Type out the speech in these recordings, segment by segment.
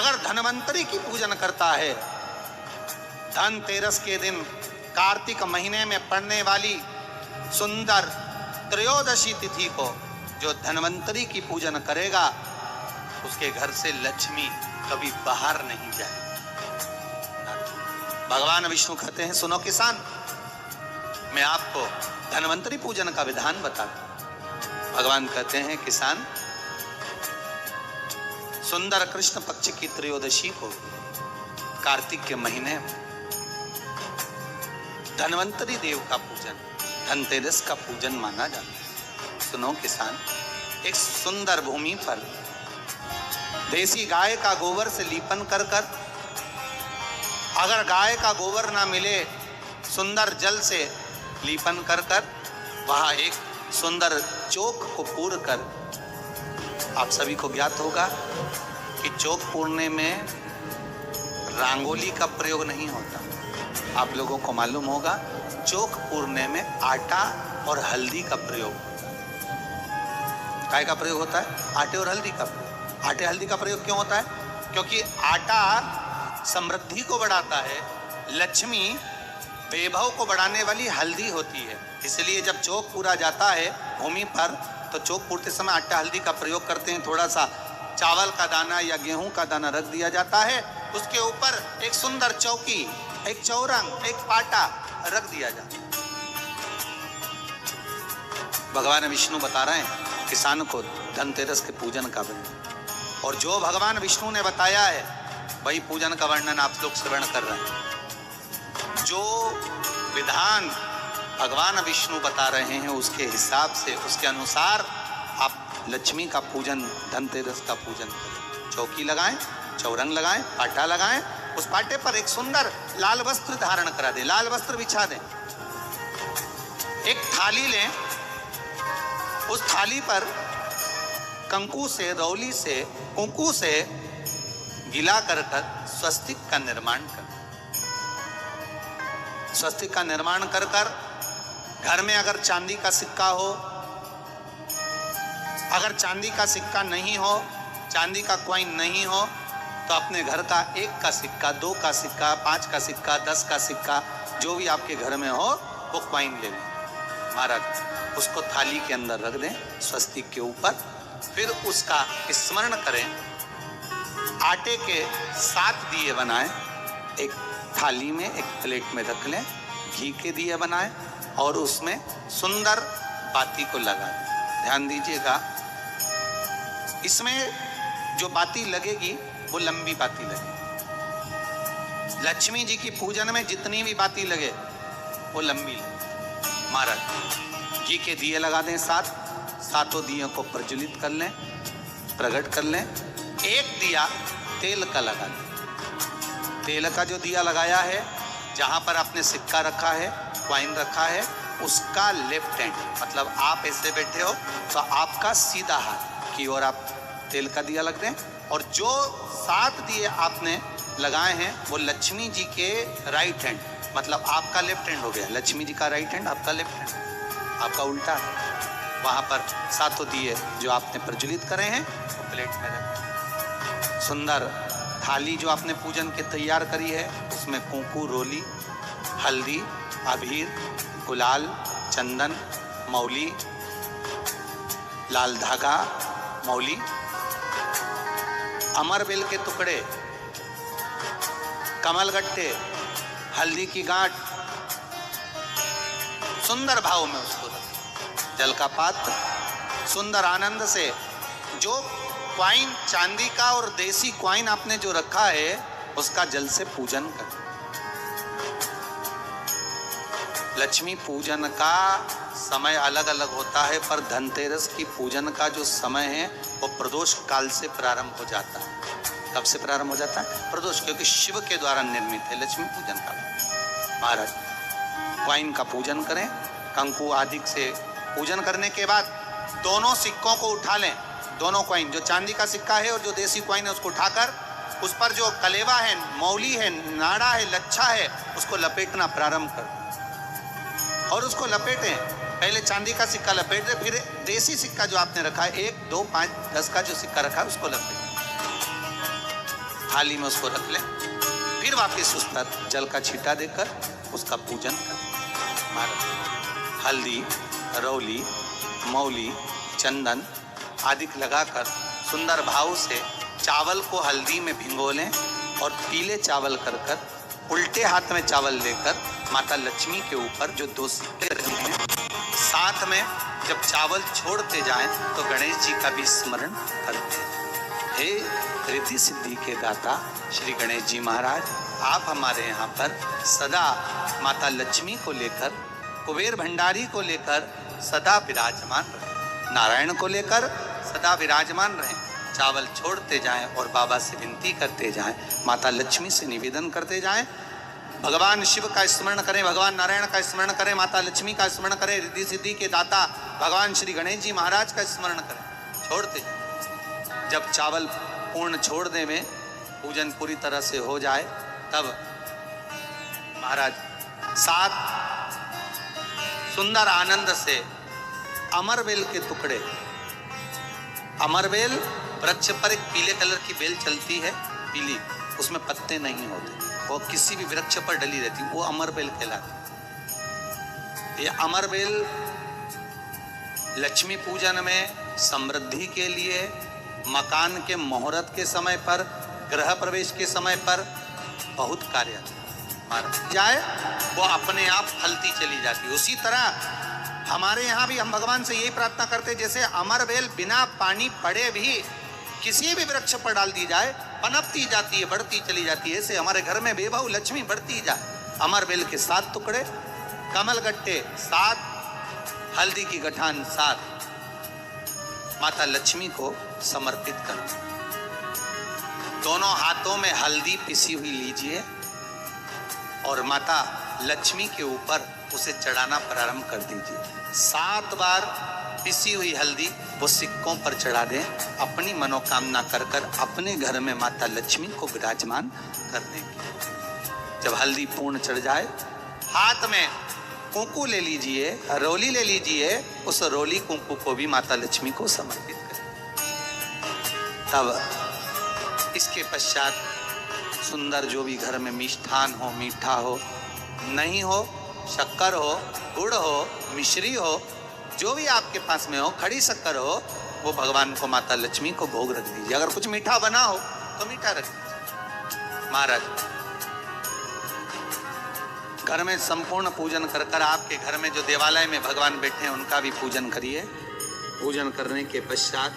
अगर धनवंतरी की पूजन करता है, धनतेरस के दिन कार्तिक महीने में पड़ने वाली सुंदर त्रयोदशी तिथि को जो धनवंतरी की पूजन करेगा, उसके घर से लक्ष्मी कभी बाहर नहीं जाए। भगवान विष्णु कहते हैं, सुनो किसान, मैं आपको धनवंतरी पूजन का विधान बताता हूं। भगवान कहते हैं, किसान, सुंदर कृष्ण पक्ष की त्रयोदशी को कार्तिक के महीने में धनवंतरी देव का पूजन, धनतेरस का पूजन माना जाता है। सुनो किसान, एक सुंदर भूमि पर देसी गाय का गोबर से लीपन कर कर, अगर गाय का गोबर ना मिले, सुंदर जल से लीपन कर कर वहां एक सुंदर चौक को पूर कर, आप सभी को ज्ञात होगा कि चौक पूरने में रंगोली का प्रयोग नहीं होता। आप लोगों को मालूम होगा, चौक पूरने में आटा और हल्दी का प्रयोग होता है। काय का प्रयोग होता है? आटे और हल्दी का प्रयोग। आटे हल्दी का प्रयोग क्यों होता है? क्योंकि आटा समृद्धि को बढ़ाता है, लक्ष्मी वैभव को बढ़ाने वाली हल्दी होती है। इसलिए जब चौक पूरा जाता है भूमि पर, तो चौक पूरते समय आटा हल्दी का प्रयोग करते हैं। थोड़ा सा चावल का दाना या गेहूं का दाना रख दिया जाता है, उसके ऊपर एक सुंदर चौकी, एक चौरंग, एक पाटा रख दिया जाता है। भगवान विष्णु बता रहे हैं किसान को धनतेरस के पूजन का वर्णन, और जो भगवान विष्णु ने बताया है वही पूजन का वर्णन आप लोग श्रवण कर रहे हैं। जो विधान भगवान विष्णु बता रहे हैं, उसके हिसाब से, उसके अनुसार आप लक्ष्मी का पूजन, धनतेरस का पूजन करें। चौकी लगाएं, चौरंग लगाएं, पाटा लगाएं, उस पाटे पर एक सुंदर लाल वस्त्र धारण करा दें, लाल वस्त्र बिछा दें। एक थाली लें, उस थाली पर कंकु से, रौली से, कुंकू से गिला कर स्वस्तिक का निर्माण कर, स्वस्तिक का निर्माण कर घर में अगर चांदी का सिक्का हो, अगर चांदी का सिक्का नहीं हो, चांदी का कॉइन नहीं हो, तो अपने घर का 1 का सिक्का, 2 का सिक्का, 5 का सिक्का, 10 का सिक्का, जो भी आपके घर में हो वो कॉइन ले लें महाराज, उसको थाली के अंदर रख दें स्वस्तिक के ऊपर। फिर उसका स्मरण करें, आटे के 7 दिए बनाएं, एक थाली में, एक प्लेट में रख लें, घी के दिए बनाएं और उसमें सुंदर बाती को लगा दें। ध्यान दीजिएगा, इसमें जो बाती लगेगी वो लंबी बाती लगेगी। लक्ष्मी जी की पूजन में जितनी भी बाती लगे वो लंबी लगे। महाराज घी के दिए लगा दें 7, सातों दियों को प्रज्वलित कर लें, प्रकट कर लें। एक दिया तेल का लगा दें। तेल का जो दिया लगाया है, जहां पर आपने सिक्का रखा है, कॉइन रखा है, उसका लेफ्ट हैंड, मतलब आप ऐसे बैठे हो तो आपका सीधा हाथ की ओर आप तेल का दिया लग दें। और जो 7 दिए आपने लगाए हैं वो लक्ष्मी जी के राइट हैंड, मतलब आपका लेफ्ट हैंड हो गया, लक्ष्मी जी का राइट हैंड, आपका लेफ्ट हैंड, आपका उल्टा है। वहां पर 7 दिए जो आपने प्रज्वलित करे हैं वो प्लेट में रखें। सुंदर थाली जो आपने पूजन के तैयार करी है, उसमें कुंकू, रोली, हल्दी, अबीर, गुलाल, चंदन, मौली, लाल धागा, मौली, अमरबेल के टुकड़े, कमलगट्टे, हल्दी की गांठ, सुंदर भाव में उसको रखें। जल का पात्र, सुंदर आनंद से जो क्वाइन चांदी का और देसी क्वाइन आपने जो रखा है उसका जल से पूजन करें। लक्ष्मी पूजन का समय अलग अलग होता है, पर धनतेरस की पूजन का जो समय है वो प्रदोष काल से प्रारंभ हो जाता है। कब से प्रारंभ हो जाता है? प्रदोष, क्योंकि शिव के द्वारा निर्मित है लक्ष्मी पूजन का। महाराज क्वाइन का पूजन करें, कंकु आदि से पूजन करने के बाद दोनों सिक्कों को उठा लें, दोनों कॉइन, जो चांदी का सिक्का है और जो देसी कॉइन है उसको उठाकर उस पर जो कलेवा है, मौली है, नाड़ा है, लच्छा है, उसको लपेटना प्रारंभ कर और उसको लपेटें। पहले चांदी का सिक्का लपेटें, फिर देसी सिक्का जो आपने रखा है 1, 2, 5, 10 का जो सिक्का रखा है उसको लपेटें। थाली में उसको रख लें, फिर वापस उस पर जल का छींटा देकर उसका पूजन करें। महाराज हल्दी, रौली, मौली, चंदन आदि लगाकर सुंदर भाव से चावल को हल्दी में भिगो लें और पीले चावल कर उल्टे हाथ में चावल लेकर माता लक्ष्मी के ऊपर जो 2 सिक्के रखे हैं, साथ में जब चावल छोड़ते जाएं तो गणेश जी का भी स्मरण करते हैं। हे रिद्धि सिद्धि के दाता श्री गणेश जी महाराज, आप हमारे यहाँ पर सदा माता लक्ष्मी को लेकर, कुबेर भंडारी को लेकर सदा विराजमान रहें, नारायण को लेकर सदा विराजमान रहें। चावल छोड़ते जाएं और बाबा से विनती करते जाएं, माता लक्ष्मी से निवेदन करते जाएं, भगवान शिव का स्मरण करें, भगवान नारायण का स्मरण करें, माता लक्ष्मी का स्मरण करें, रिद्धि सिद्धि के दाता भगवान श्री गणेश जी महाराज का स्मरण करें। छोड़ते जाएं। जब चावल पूर्ण छोड़ दे में पूजन पूरी तरह से हो जाए, तब महाराज 7 सुंदर आनंद से अमरबेल के टुकड़े, अमरबेल वृक्ष पर एक पीले कलर की बेल चलती है, पीली, उसमें पत्ते नहीं होते, वो किसी भी वृक्ष पर डली रहती, वो अमरबेल कहलाती। ये अमरबेल लक्ष्मी पूजन में, समृद्धि के लिए, मकान के मुहूर्त के समय पर, गृह प्रवेश के समय पर बहुत कार्य जाए, वो अपने आप फलती चली जाती। उसी तरह हमारे यहाँ भी हम भगवान से यही प्रार्थना करते, जैसे अमरबेल बिना पानी पड़े भी किसी भी वृक्ष पर डाल दी जाए, पनपती जाती है, बढ़ती चली जाती है। ऐसे हमारे घर में बेबहू लक्ष्मी बढ़ती जाए। अमरबेल के 7 टुकड़े, कमल गट्टे 7, हल्दी की गठान 7, माता लक्ष्मी को समर्पित करो। दोनों हाथों में हल्दी पिसी हुई लीजिए और माता लक्ष्मी के ऊपर उसे चढ़ाना प्रारंभ कर दीजिए। 7 बार पिसी हुई हल्दी वो सिक्कों पर चढ़ा दें, अपनी मनोकामना कर अपने घर में माता लक्ष्मी को विराजमान करने की। जब हल्दी पूर्ण चढ़ जाए, हाथ में कुंकू ले लीजिए, रोली ले लीजिए, उस रोली कुंकू को भी माता लक्ष्मी को समर्पित करें। तब इसके पश्चात सुंदर जो भी घर में मिष्ठान हो, मीठा हो, नहीं हो, शक्कर हो, गुड़ हो, मिश्री हो, जो भी आपके पास में हो, खड़ी शक्कर हो, वो भगवान को, माता लक्ष्मी को भोग रख दीजिए। अगर कुछ मीठा बना हो तो मीठा रख दीजिए। महाराज घर में संपूर्ण पूजन कर आपके घर में जो देवालय में भगवान बैठे हैं उनका भी पूजन करिए। पूजन करने के पश्चात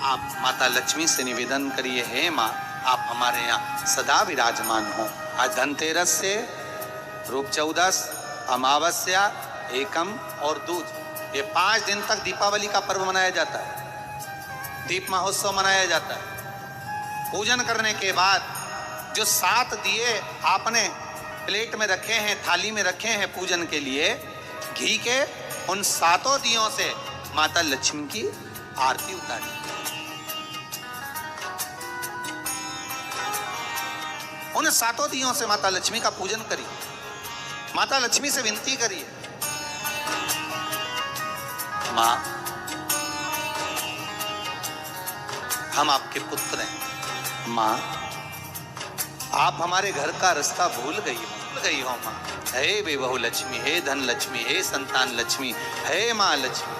आप माता लक्ष्मी से निवेदन करिए, हे माँ, आप हमारे यहाँ सदा विराजमान हो। आज धनतेरस से रूप 14, अमावस्या, एकम और दूज, ये 5 दिन तक दीपावली का पर्व मनाया जाता है, दीप महोत्सव मनाया जाता है। पूजन करने के बाद जो 7 दिए आपने प्लेट में रखे हैं, थाली में रखे हैं पूजन के लिए, घी के, उन 7 दियों से माता लक्ष्मी की आरती उतारी। उन 7 दियों से माता लक्ष्मी का पूजन करिए, माता लक्ष्मी से विनती करिए, माँ, हम आपके पुत्र हैं। माँ, आप हमारे घर का रास्ता भूल गई हो माँ। हे बेबहू लक्ष्मी, हे धन लक्ष्मी, हे संतान लक्ष्मी, हे माँ लक्ष्मी,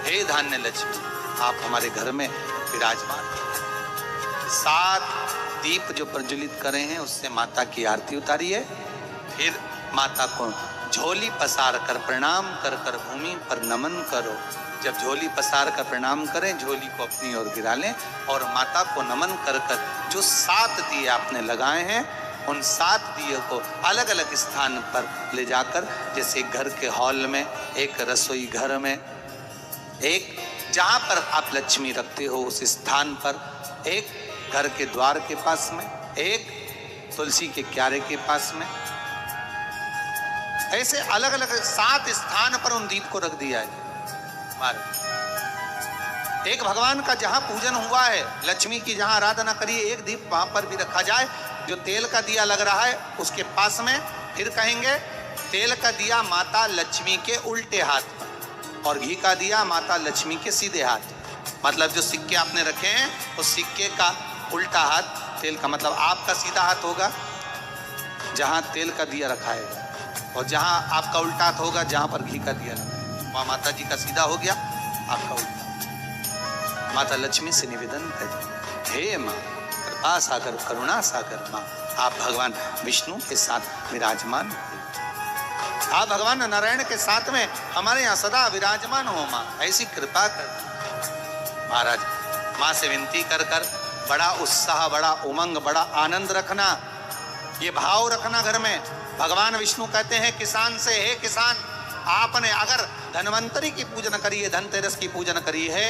हे धान्य लक्ष्मी, आप हमारे घर में विराजमान। 7 दीप जो प्रज्वलित करे हैं उससे माता की आरती उतारिए। फिर माता को झोली पसार कर प्रणाम कर भूमि पर नमन करो। जब झोली पसार कर प्रणाम करें, झोली को अपनी ओर गिरा लें और माता को नमन कर जो 7 दिए आपने लगाए हैं, उन 7 दिए को अलग अलग स्थान पर ले जाकर, जैसे घर के हॉल में, एक रसोई घर में, एक जहाँ पर आप लक्ष्मी रखते हो उस स्थान पर, एक घर के द्वार के पास में, एक तुलसी के क्यारे के पास में, ऐसे अलग अलग 7 स्थान पर उन दीप को रख दिया है। एक भगवान का जहां पूजन हुआ है, लक्ष्मी की जहां आराधना करिए, एक दीप वहां पर भी रखा जाए। जो तेल का दिया लग रहा है उसके पास में, फिर कहेंगे तेल का दिया माता लक्ष्मी के उल्टे हाथ पर और घी का दिया माता लक्ष्मी के सीधे हाथ। मतलब जो सिक्के आपने रखे हैं उस सिक्के का उल्टा हाथ तेल का मतलब आपका सीधा हाथ होगा जहां तेल का दिया रखाएगा, और जहां आपका उल्टा हाथ होगा जहां पर घी का दिया रखाएगा। वहां माता जी का सीधा हो गया, आपका उल्टा। माता लक्ष्मी से निवेदन करें, हे माँ कृपा सागर करुणा सागर माँ, आप भगवान विष्णु के साथ विराजमान, आप भगवान नारायण के साथ में हमारे यहाँ सदा विराजमान हो माँ, ऐसी कृपा कर। महाराज माँ से विनती कर कर बड़ा उत्साह, बड़ा उमंग, बड़ा आनंद रखना, ये भाव रखना घर में। भगवान विष्णु कहते हैं किसान से, हे किसान, आपने अगर धन्वंतरी की पूजन करी है, धनतेरस की पूजन करी है,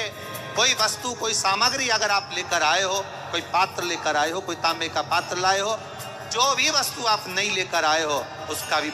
कोई वस्तु कोई सामग्री अगर आप लेकर आए हो, कोई पात्र लेकर आए हो, कोई तांबे का पात्र लाए हो, जो भी वस्तु आप नहीं लेकर आए हो उसका भी